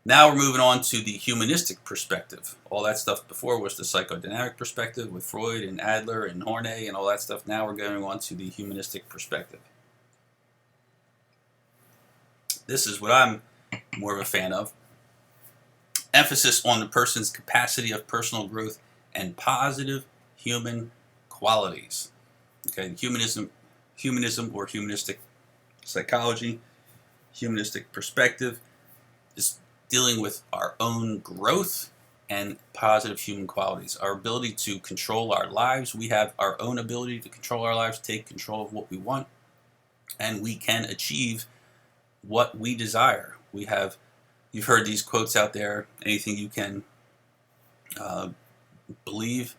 Now we're moving on to the humanistic perspective. All that stuff before was the psychodynamic perspective with Freud and Adler and Horney and all that stuff. Now we're going on to the humanistic perspective. This is what I'm more of a fan of. Emphasis on the person's capacity of personal growth and positive human qualities. Okay, humanism or humanistic psychology, humanistic perspective is dealing with our own growth and positive human qualities. Our ability to control our lives. We have our own ability to control our lives, take control of what we want, and we can achieve what we desire. You've heard these quotes out there: anything you can believe,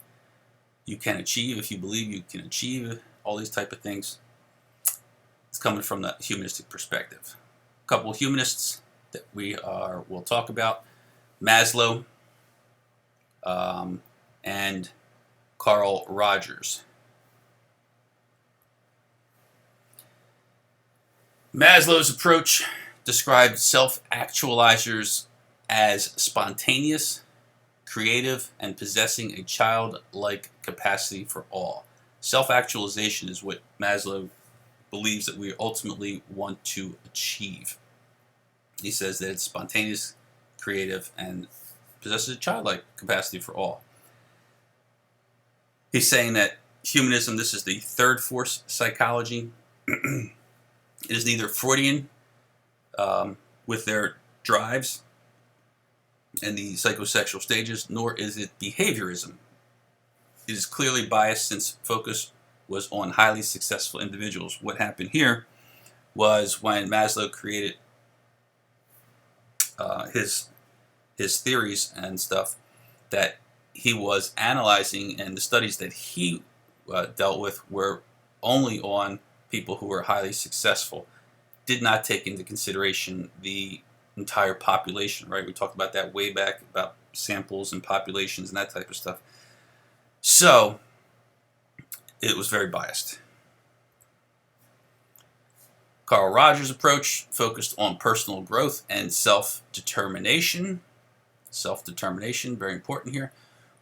you can achieve. If you believe, you can achieve. All these type of things. It's coming from the humanistic perspective. A couple of humanists that we'll talk about: Maslow and Carl Rogers. Maslow's approach described self-actualizers as spontaneous, creative, and possessing a childlike capacity for awe. Self-actualization is what Maslow believes that we ultimately want to achieve. He says that it's spontaneous, creative, and possesses a childlike capacity for awe. He's saying that humanism, this is the third force psychology. It is neither Freudian with their drives and the psychosexual stages, nor is it behaviorism. It is clearly biased since focus was on highly successful individuals. What happened here was when Maslow created his theories and stuff, that he was analyzing, and the studies that he dealt with were only on people who were highly successful, did not take into consideration the entire population, right? We talked about that way back, about samples and populations and that type of stuff. So it was very biased. Carl Rogers' approach focused on personal growth and self-determination. Self-determination, very important here.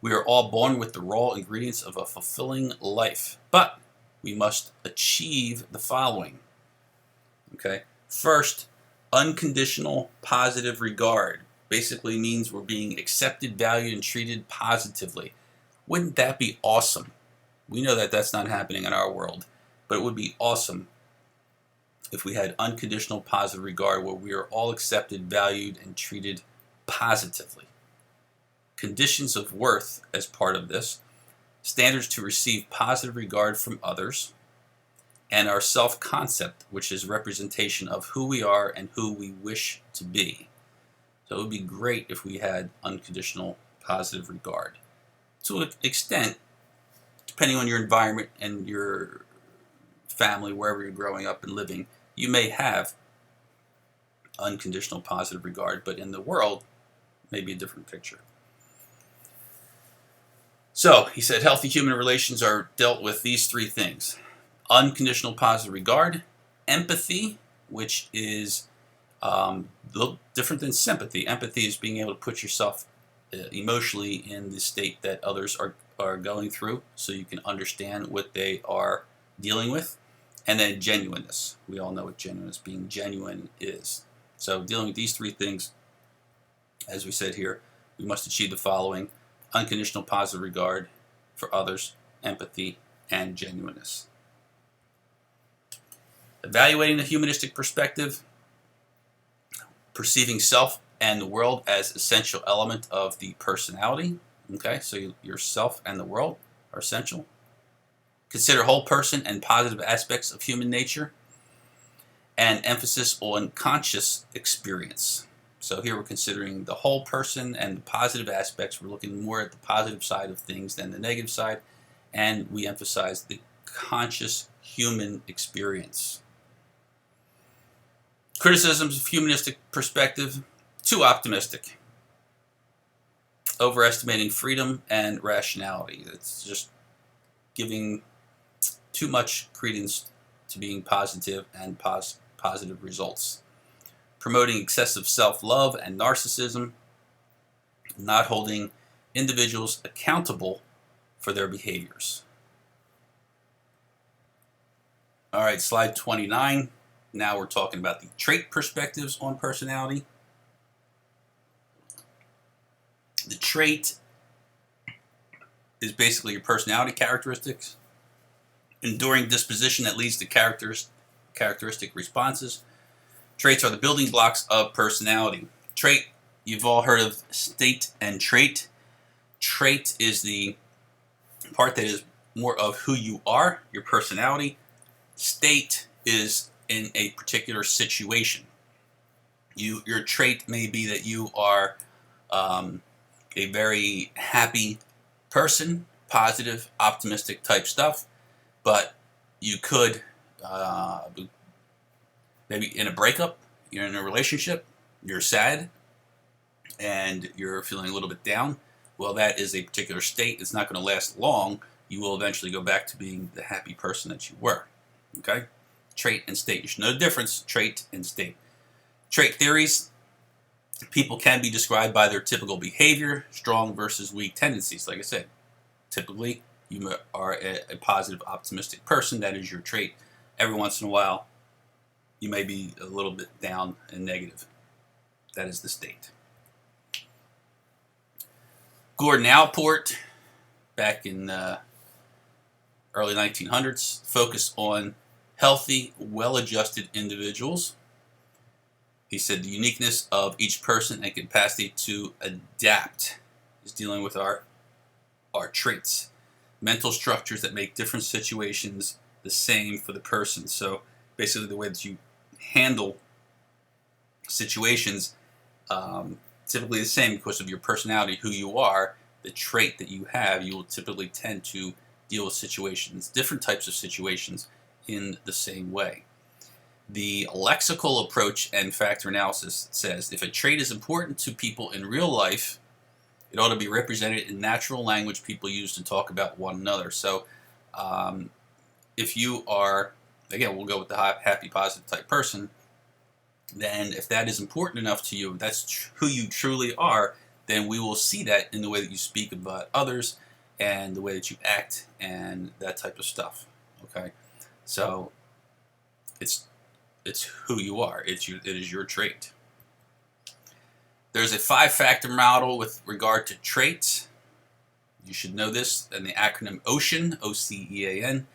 We are all born with the raw ingredients of a fulfilling life, but we must achieve the following. Okay. First, unconditional positive regard basically means we're being accepted, valued, and treated positively. Wouldn't that be awesome? We know that that's not happening in our world, but it would be awesome if we had unconditional positive regard where we are all accepted, valued, and treated positively. Conditions of worth as part of this, standards to receive positive regard from others, and our self-concept, which is representation of who we are and who we wish to be. So it would be great if we had unconditional positive regard. To an extent, depending on your environment and your family, wherever you're growing up and living, you may have unconditional positive regard, but in the world, maybe a different picture. So, he said healthy human relations are dealt with these three things: unconditional positive regard, empathy, which is a little different than sympathy. Empathy is being able to put yourself emotionally in the state that others are going through, so you can understand what they are dealing with. And then genuineness. We all know what genuineness, being genuine, is. So dealing with these three things, as we said here, we must achieve the following: unconditional positive regard for others, empathy, and genuineness. Evaluating the humanistic perspective, perceiving self and the world as essential element of the personality. Okay, so yourself and the world are essential. Consider whole person and positive aspects of human nature, and emphasis on conscious experience. So here we're considering the whole person and the positive aspects. We're looking more at the positive side of things than the negative side, and we emphasize the conscious human experience. Criticisms of humanistic perspective: too optimistic, overestimating freedom and rationality. It's just giving too much credence to being positive and positive results. promoting excessive self-love and narcissism, not holding individuals accountable for their behaviors. All right, slide 29. Now we're talking about the trait perspectives on personality. The trait is basically your personality characteristics, enduring disposition that leads to characteristic responses. Traits are the building blocks of personality. Trait, you've all heard of state and trait. Trait is the part that is more of who you are, your personality. State is in a particular situation. Your trait may be that you are a very happy person, positive, optimistic type stuff, but you could maybe in a breakup, you're in a relationship, you're sad, and you're feeling a little bit down. Well, that is a particular state. It's not going to last long. You will eventually go back to being the happy person that you were. Okay? Trait and state. You should know the difference, trait and state. Trait theories. People can be described by their typical behavior, strong versus weak tendencies. Like I said, typically you are a positive, optimistic person. That is your trait. Every once in a while, you may be a little bit down and negative. That is the state. Gordon Allport, back in early 1900s, focused on healthy, well-adjusted individuals. He said the uniqueness of each person and capacity to adapt is dealing with our traits, mental structures that make different situations the same for the person. So basically the way that you handle situations, typically the same because of your personality, who you are, the trait that you have, you will typically tend to deal with situations, different types of situations, in the same way. The lexical approach and factor analysis says if a trait is important to people in real life, it ought to be represented in natural language people use to talk about one another. So if you are, again, we'll go with the happy, positive type person, then if that is important enough to you, that's who you truly are, then we will see that in the way that you speak about others and the way that you act and that type of stuff. Okay, so it's who you are. It is your trait. There's a 5-factor model with regard to traits. You should know this, and the acronym OCEAN, O-C-E-A-N.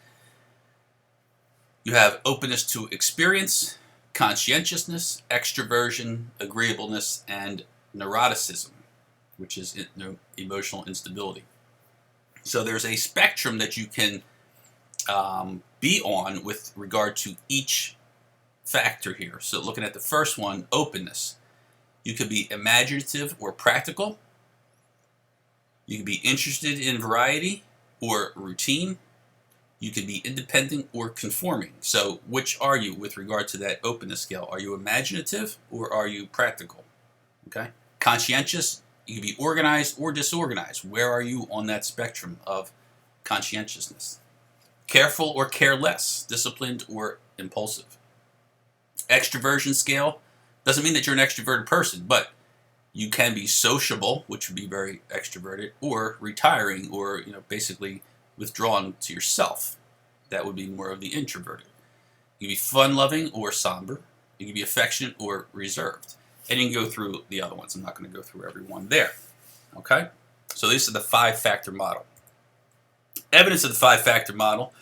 You have openness to experience, conscientiousness, extroversion, agreeableness, and neuroticism, which is emotional instability. So there's a spectrum that you can be on with regard to each factor here. So looking at the first one, openness. You could be imaginative or practical. You could be interested in variety or routine. You could be independent or conforming. So which are you with regard to that openness scale? Are you imaginative or are you practical? Okay. Conscientious, you could be organized or disorganized. Where are you on that spectrum of conscientiousness? Careful or careless, disciplined or impulsive. Extroversion scale doesn't mean that you're an extroverted person, but you can be sociable, which would be very extroverted, or retiring, or basically withdrawn to yourself. That would be more of the introverted. You can be fun-loving or somber. You can be affectionate or reserved. And you can go through the other ones. I'm not going to go through every one there. Okay? So these are the 5-factor model. Evidence of the 5-factor model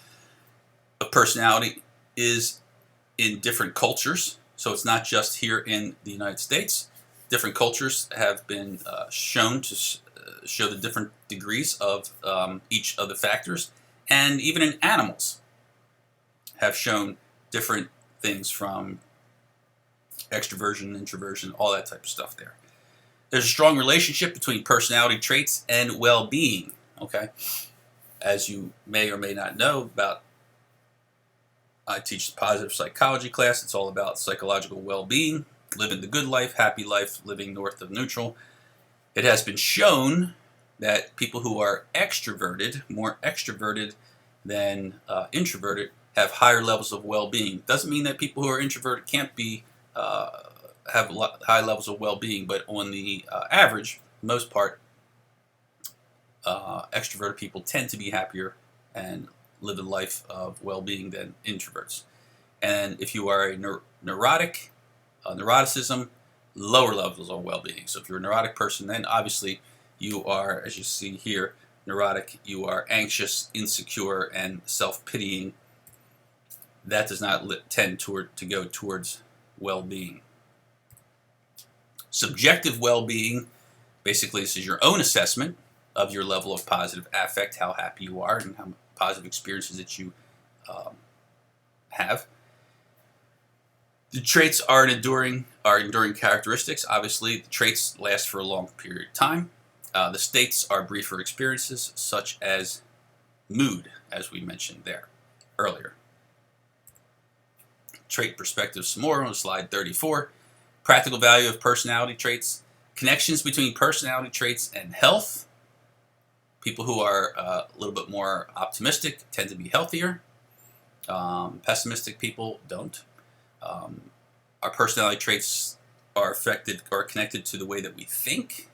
of personality is in different cultures. So it's not just here in the United States. Different cultures have been shown to show the different degrees of each of the factors. And even in animals have shown different things from extroversion, introversion, all that type of stuff there. There's a strong relationship between personality traits and well-being. Okay? As you may or may not know about, I teach the positive psychology class. It's all about psychological well-being, living the good life, happy life, living north of neutral. It has been shown that people who are extroverted, more extroverted than introverted, have higher levels of well-being. Doesn't mean that people who are introverted can't be have high levels of well-being, but on the average, most part, extroverted people tend to be happier and live a life of well-being than introverts. And if you are a neurotic, neuroticism, lower levels of well-being. So if you're a neurotic person, then obviously you are, as you see here, neurotic. You are anxious, insecure, and self-pitying. That does not tend to go towards well-being. Subjective well-being, basically this is your own assessment of your level of positive affect, how happy you are, and how positive experiences that you have. The traits are enduring characteristics. Obviously, the traits last for a long period of time. The states are briefer experiences, such as mood, as we mentioned there earlier. Trait perspective some more on slide 34. Practical value of personality traits. Connections between personality traits and health. People who are a little bit more optimistic tend to be healthier. Pessimistic people don't. Our personality traits are connected to the way that we think,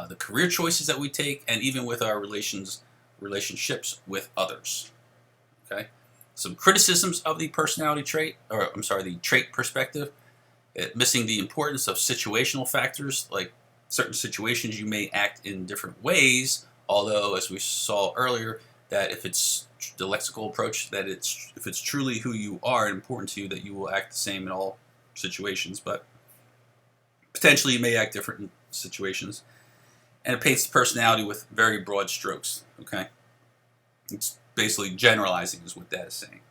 the career choices that we take, and even with our relationships with others. Okay, some criticisms of the personality trait, the trait perspective. Missing the importance of situational factors, like certain situations you may act in different ways. Although, as we saw earlier, that if it's the lexical approach, that if it's truly who you are and important to you, that you will act the same in all situations, but potentially you may act different in situations. And it paints the personality with very broad strokes. Okay, it's basically generalizing is what that is saying.